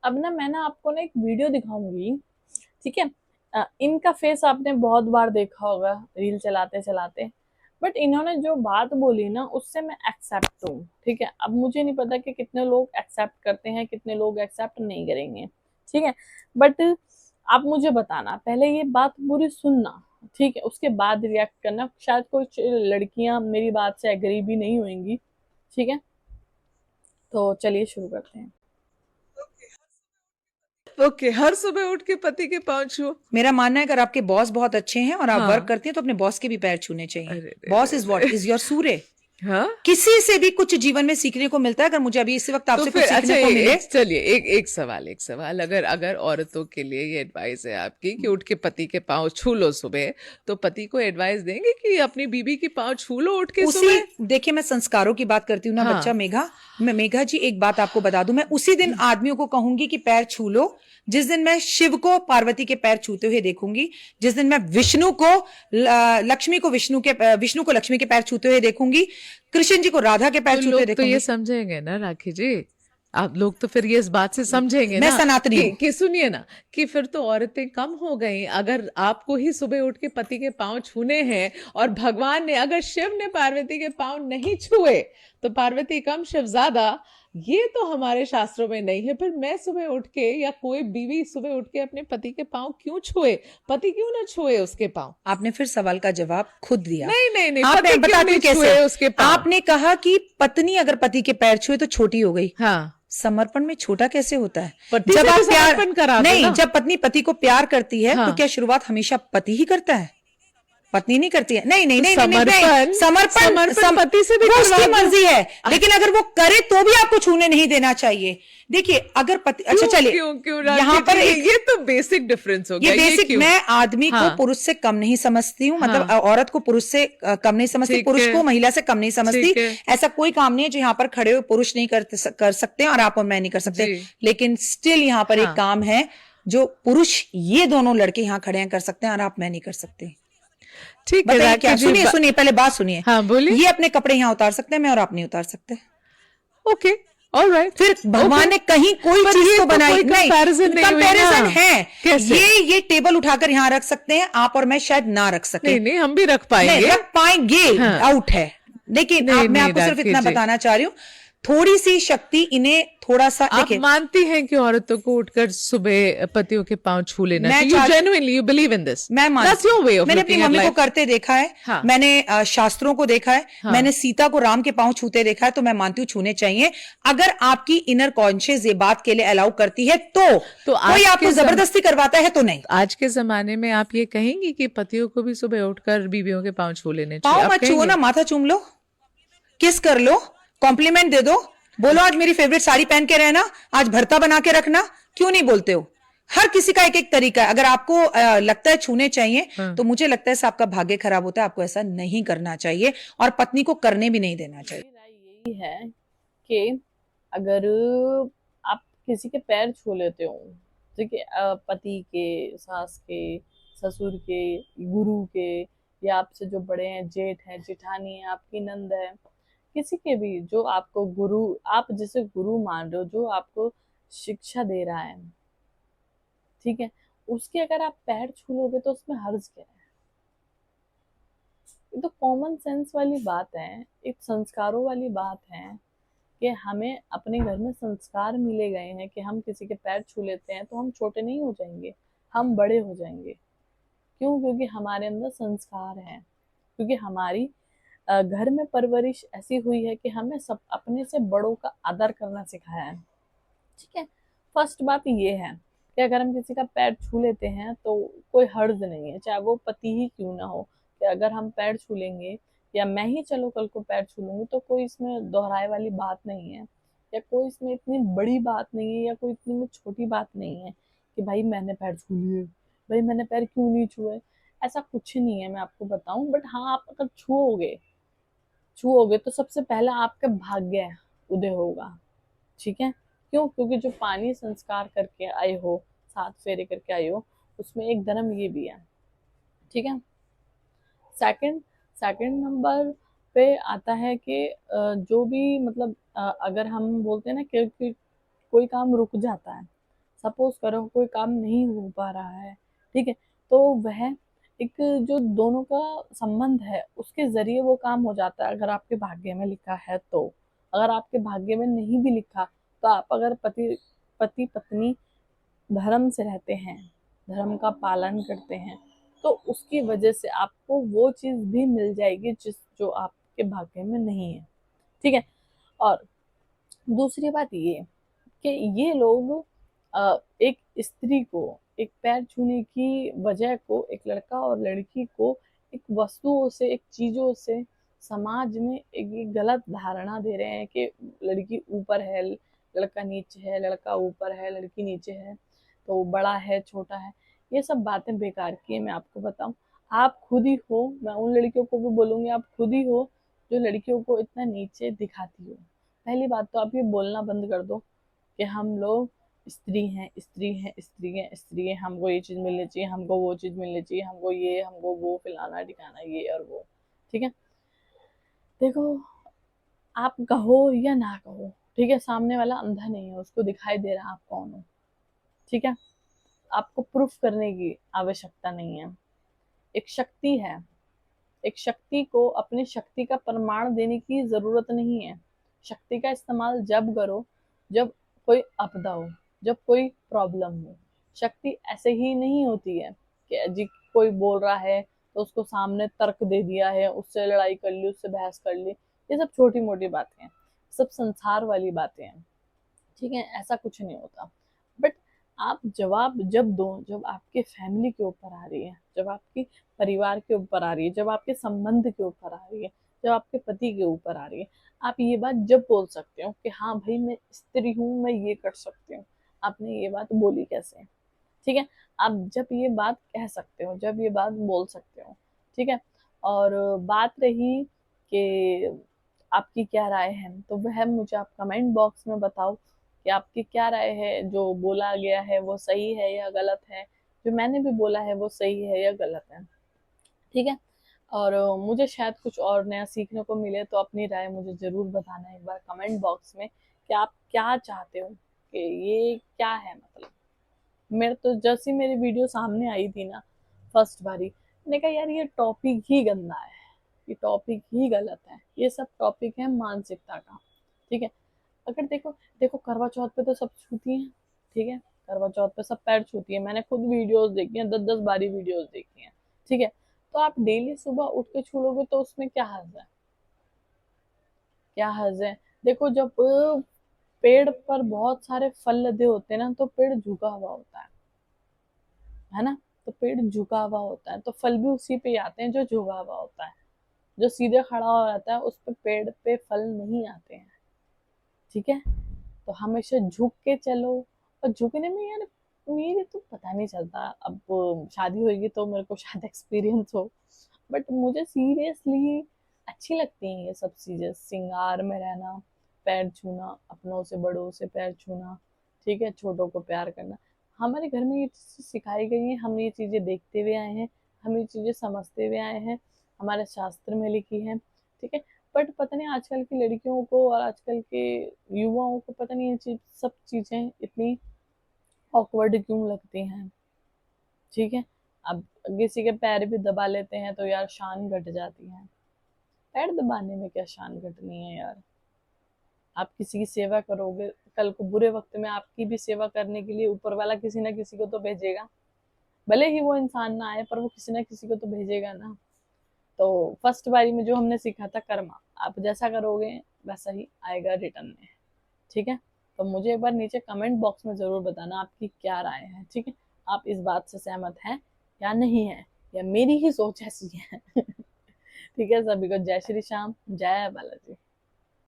अब ना मैं ना आपको ना एक वीडियो दिखाऊंगी, ठीक है। इनका फेस आपने बहुत बार देखा होगा रील चलाते चलाते, बट इन्होंने जो बात बोली ना उससे मैं एक्सेप्ट हूँ, ठीक है। अब मुझे नहीं पता कि कितने लोग एक्सेप्ट करते हैं, कितने लोग एक्सेप्ट नहीं करेंगे, ठीक है। बट आप मुझे बताना, पहले ये बात पूरी सुनना, ठीक है, उसके बाद रिएक्ट करना। शायद कुछ लड़कियां मेरी बात से एग्री भी नहीं होंगी, ठीक है। तो चलिए शुरू करते हैं। ओके, हर सुबह उठ के पति के पाँव छुओ। मेरा मानना है अगर आपके बॉस बहुत अच्छे हैं और आप वर्क हाँ। करती हैं तो अपने बॉस के भी पैर छूने चाहिए। अरे रे बॉस रे इज रे। व्हाट इज योर सूर्य। हाँ। किसी से भी कुछ जीवन में सीखने को मिलता है। अगर मुझे अभी इसी वक्त तो आपसे कुछ फिर अच्छा, सीखने को मिले। चलिए एक सवाल, अगर अगर औरतों के लिए ये एडवाइस है आपकी कि उठ के पति के पाँव छू लो सुबह, तो पति को एडवाइस देंगे कि अपनी बीवी की पाँव छू लो उठ के उसी सुबह? देखिए, मैं संस्कारों की बात करती हूँ ना बच्चा हाँ। मेघा। मैं मेघा जी एक बात आपको बता दूं, मैं उसी दिन आदमियों को कहूंगी कि पैर छू लो जिस दिन मैं शिव को पार्वती के पैर छूते हुए देखूंगी, जिस दिन मैं विष्णु को लक्ष्मी को विष्णु को लक्ष्मी के पैर छूते हुए देखूंगी, कृष्ण जी को राधा के पैर तो छूते हुए लोग तो ये देखूंगी। समझेंगे ना राखी जी, आप लोग तो फिर ये इस बात से समझेंगे मैं ना सनातनी हूँ। कि सुनिए ना, कि फिर तो औरतें कम हो गई अगर आपको ही सुबह उठ के पति के पाँव छूने हैं। और भगवान ने, अगर शिव ने पार्वती के पाँव नहीं छुए तो पार्वती कम शिव ज्यादा, ये तो हमारे शास्त्रों में नहीं है। फिर मैं सुबह उठ के या कोई बीवी सुबह उठ के अपने पति के पाँव क्यों छुए? पति क्यों ना छुए उसके पाँव? आपने फिर सवाल का जवाब खुद दिया। नहीं नहीं नहीं, आप पति क्यों बताती नहीं हूँ कैसे। छुए उसके पाँव? आपने कहा कि पत्नी अगर पति के पैर छुए तो छोटी हो गई। हाँ, समर्पण में छोटा कैसे होता है? पति जब से आप भी प्यार समर्पण करा दो नहीं, ना। जब पत्नी पति को प्यार करती है तो हाँ। क्या शुरुआत हमेशा पति ही करता है? पत्नी नहीं करती है। नहीं नहीं तो नहीं नहीं नहीं, समर्पण समर्पण पति से भी वो करवा उसकी दो। मर्जी है, लेकिन अगर वो करे तो भी आपको छूने नहीं देना चाहिए। देखिए अगर पति, अच्छा क्यों चलिए क्यों क्यों यहाँ पर ये तो बेसिक डिफरेंस हो ये गया। बेसिक, क्यों? मैं आदमी हाँ। को पुरुष से कम नहीं समझती हूँ, मतलब हाँ। औरत को पुरुष से कम नहीं समझती, ठीक पुरुष है। को महिला से कम नहीं समझती। ठीक है। ऐसा कोई काम नहीं है जो यहाँ पर खड़े हुए पुरुष नहीं कर सकते हैं और आप और मैं नहीं कर सकते। जी। लेकिन स्टिल यहाँ पर हाँ। एक काम है जो पुरुष, ये दोनों लड़के यहाँ खड़े हैं कर सकते हैं और आप मैं नहीं कर सकते। ठीक है बताइए राखी क्या? जी, सुनिए सुनिए, पहले बात सुनिए। हाँ बोलिए। ये अपने कपड़े यहाँ उतार सकते हैं, मैं और आप नहीं उतार सकते। Okay, alright. फिर भगवान ने कहीं कोई पर चीज ये तो तो बनाई कोई नहीं, comparison नहीं हुई कंपैरिजन ना। है। कैसे? ये टेबल उठाकर यहाँ रख सकते हैं, आप और मैं शायद ना रख सके। नहीं नहीं, हम भी रख नहीं पाएंगे। रख पाएंगे, हाँ। आउट है। लेकिन नहीं मैं नहीं आपको सिर्फ राखी इतना जी, बताना चाह रही हूँ, थोड़ी सी शक्ति इन्हें थोड़ा सा आप देखिए। मानती हैं कि औरतों को उठकर सुबह पतियों के पांव छू लेना मैं चाहिए? You genuinely you believe in this? मैं दैट्स योर वे ऑफ मैंने अपनी लुकिंग एट मम्मी को लाइफ। करते देखा है। हाँ। मैंने शास्त्रों को देखा है। हाँ। मैंने सीता को राम के पांव छूते देखा है, तो मैं मानती हूँ छूने चाहिए। अगर आपकी इनर कॉन्शियस ये बात के लिए अलाउ करती है तो कोई आपको जबरदस्ती करवाता है तो नहीं। आज के जमाने में आप ये कहेंगी कि पतियों को भी सुबह उठकर बीवियों के पांव छू लेने चाहिए? पाँव मत छुओ ना, माथा चूम लो, किस कर लो, कॉम्प्लीमेंट दे दो, बोलो आज मेरी फेवरेट साड़ी पहन के रहना, आज भरता बना के रखना। क्यों नहीं बोलते हो? हर किसी का एक एक तरीका है। अगर आपको लगता है छूने चाहिए, तो मुझे लगता है इससे आपका भाग्य खराब होता है। आपको ऐसा नहीं करना चाहिए और पत्नी को करने भी नहीं देना चाहिए। मेरी राय यही है कि अगर आप किसी के पैर छू लेते हो, ठीक है, पति के, सास के, ससुर के, गुरु के, या आपसे जो बड़े हैं, जेठ हैं, जेठानी है, आपकी नंद है, किसी के भी जो आपको गुरु, आप जिसे गुरु मान रहे हो, जो आपको शिक्षा दे रहा है, ठीक है, उसके अगर आप पैर छू लोगे तो उसमें हर्ज क्या है? ये तो कॉमन सेंस वाली बात है, एक संस्कारों वाली बात है कि हमें अपने घर में संस्कार मिले गए हैं कि हम किसी के पैर छू लेते हैं तो हम छोटे नहीं हो जाएंगे, हम बड़े हो जाएंगे। क्यों? क्योंकि हमारे अंदर संस्कार है, क्योंकि हमारी घर में परवरिश ऐसी हुई है कि हमें सब अपने से बड़ों का आदर करना सिखाया है, ठीक है। फर्स्ट बात ये है कि अगर हम किसी का पैर छू लेते हैं तो कोई हर्ज नहीं है, चाहे वो पति ही क्यों ना हो, कि अगर हम पैर छू लेंगे, या मैं ही चलो कल को पैर छू लूंगी, तो कोई इसमें दोहराए वाली बात नहीं है, या कोई इसमें इतनी बड़ी बात नहीं है, या कोई इतनी में छोटी बात नहीं है कि भाई मैंने पैर छू लिए, भाई मैंने पैर क्यों नहीं छुए। ऐसा कुछ नहीं है, मैं आपको बताऊं। बट हाँ, आप अगर छुओगे तो सबसे पहला आपका भाग्य उदय होगा, ठीक है। क्यों? क्योंकि जो पानी संस्कार करके आए हो, 7 फेरे करके आए हो, उसमें एक धर्म ये भी है, ठीक है। सेकंड सेकंड नंबर पे आता है कि जो भी मतलब अगर हम बोलते हैं ना कि कोई काम रुक जाता है, सपोज करो कोई काम नहीं हो पा रहा है, ठीक है, तो वह एक जो दोनों का संबंध है उसके जरिए वो काम हो जाता है, अगर आपके भाग्य में लिखा है तो। अगर आपके भाग्य में नहीं भी लिखा, तो आप अगर पति पत्नी धर्म से रहते हैं, धर्म का पालन करते हैं, तो उसकी वजह से आपको वो चीज भी मिल जाएगी जो आपके भाग्य में नहीं है, ठीक है। और दूसरी बात ये कि ये लोग एक स्त्री को एक पैर छूने की वजह को एक लड़का और लड़की को एक वस्तुओं से, एक चीजों से समाज में एक ये गलत धारणा दे रहे हैं कि लड़की ऊपर है, लड़का नीचे है, लड़का ऊपर है, लड़की नीचे है, तो बड़ा है छोटा है। ये सब बातें बेकार की है। मैं आपको बताऊं, आप खुद ही हो, मैं उन लड़कियों को भी बोलूंगी, आप खुद ही हो जो लड़कियों को इतना नीचे दिखाती हो। पहली बात तो आप ये बोलना बंद कर दो कि हम लोग स्त्री हैं, स्त्री हैं, स्त्री हैं, स्त्री हैं, हमको ये चीज मिलनी चाहिए, हमको वो चीज मिलनी चाहिए, हमको ये, हमको वो, फलाना ठिकाना ये और वो, ठीक है। देखो, आप कहो या ना कहो, ठीक है, सामने वाला अंधा नहीं है, उसको दिखाई दे रहा आप कौन हो, ठीक है। आपको प्रूफ करने की आवश्यकता नहीं है। एक शक्ति है, एक शक्ति को अपनी शक्ति का प्रमाण देने की जरूरत नहीं है। शक्ति का इस्तेमाल जब करो जब कोई आपदा हो, जब कोई प्रॉब्लम हो। शक्ति ऐसे ही नहीं होती है कि जी कोई बोल रहा है तो उसको सामने तर्क दे दिया है, उससे लड़ाई कर ली, उससे बहस कर ली। ये सब छोटी मोटी बातें हैं, सब संसार वाली बातें हैं, ठीक है, ऐसा कुछ नहीं होता। बट आप जवाब जब दो, जब आपके फैमिली के ऊपर आ रही है, जब आपके परिवार के ऊपर आ रही है, जब आपके संबंध के ऊपर आ रही है, जब आपके पति के ऊपर आ रही है, आप ये बात जब बोल सकते हो कि हाँ भाई मैं स्त्री हूँ, मैं ये कर सकती हूँ। आपने ये बात बोली कैसे, ठीक है। आप जब ये बात कह सकते हो, जब ये बात बोल सकते हो, ठीक है। और बात रही कि आपकी क्या राय है, तो वह मुझे आप कमेंट बॉक्स में बताओ कि आपकी क्या राय है, जो बोला गया है वो सही है या गलत है, जो मैंने भी बोला है वो सही है या गलत है, ठीक है। और मुझे शायद कुछ और नया सीखने को मिले, तो अपनी राय मुझे जरूर बताना एक बार कमेंट बॉक्स में कि आप क्या चाहते हो, कि ये क्या है। मतलब मेरे तो जैसी मेरी वीडियो सामने आई थी ना फर्स्ट बारी, मैंने कहा यार ये टॉपिक ही गंदा है, ये टॉपिक ही गलत है, ये सब टॉपिक है मानसिकता का, ठीक है। अगर देखो, करवा चौथ पे तो सब छूती हैं, ठीक है, करवा चौथ पे सब पैर छूती है, मैंने खुद वीडियोस देखी हैं, 10-10 बारी वीडियोस देखी हैं, ठीक है। तो आप डेली सुबह उठ के छू लोगे तो उसमें क्या हर्ज है, क्या हर्ज है। देखो, जब पेड़ पर बहुत सारे फल लदे होते हैं ना, तो पेड़ झुका हुआ होता है ना, तो पेड़ झुका हुआ होता है, तो फल भी उसी पे आते हैं जो झुका हुआ होता है। जो सीधे खड़ा हो जाता है उस पे पेड़ पे फल नहीं आते हैं, ठीक है। तो हमेशा झुक के चलो। और झुकने में यार मेरे तो पता नहीं चलता, अब शादी होगी तो मेरे को शायद एक्सपीरियंस हो, बट मुझे सीरियसली अच्छी लगती हैं ये सब चीजें, श्रृंगार में रहना, पैर छूना, अपनों से बड़ों से पैर छूना, ठीक है, छोटों को प्यार करना। हमारे घर में ये चीजें सिखाई गई हैं, हम ये चीजें देखते हुए आए हैं, हम ये चीजें समझते हुए आए हैं, हमारे शास्त्र में लिखी है, ठीक है। बट पता नहीं आजकल की लड़कियों को और आजकल के युवाओं को पता नहीं ये चीज, सब चीजें इतनी ऑकवर्ड क्यों लगती हैं, ठीक है। अब किसी के पैर भी दबा लेते हैं तो यार शान घट जाती है। पैर दबाने में क्या शान घटनी है यार। आप किसी की सेवा करोगे, कल को बुरे वक्त में आपकी भी सेवा करने के लिए ऊपर वाला किसी ना किसी को तो भेजेगा, भले ही वो इंसान ना आए पर वो किसी ना किसी को तो भेजेगा ना। तो फर्स्ट बारी में जो हमने सीखा था कर्मा, आप जैसा करोगे वैसा ही आएगा रिटर्न में, ठीक है। तो मुझे एक बार नीचे कमेंट बॉक्स में जरूर बताना आपकी क्या राय है, ठीक है। आप इस बात से सहमत हैं या नहीं है, या मेरी ही सोच ऐसी है। ठीक है, सभी को जय श्री श्याम, जय बालाजी।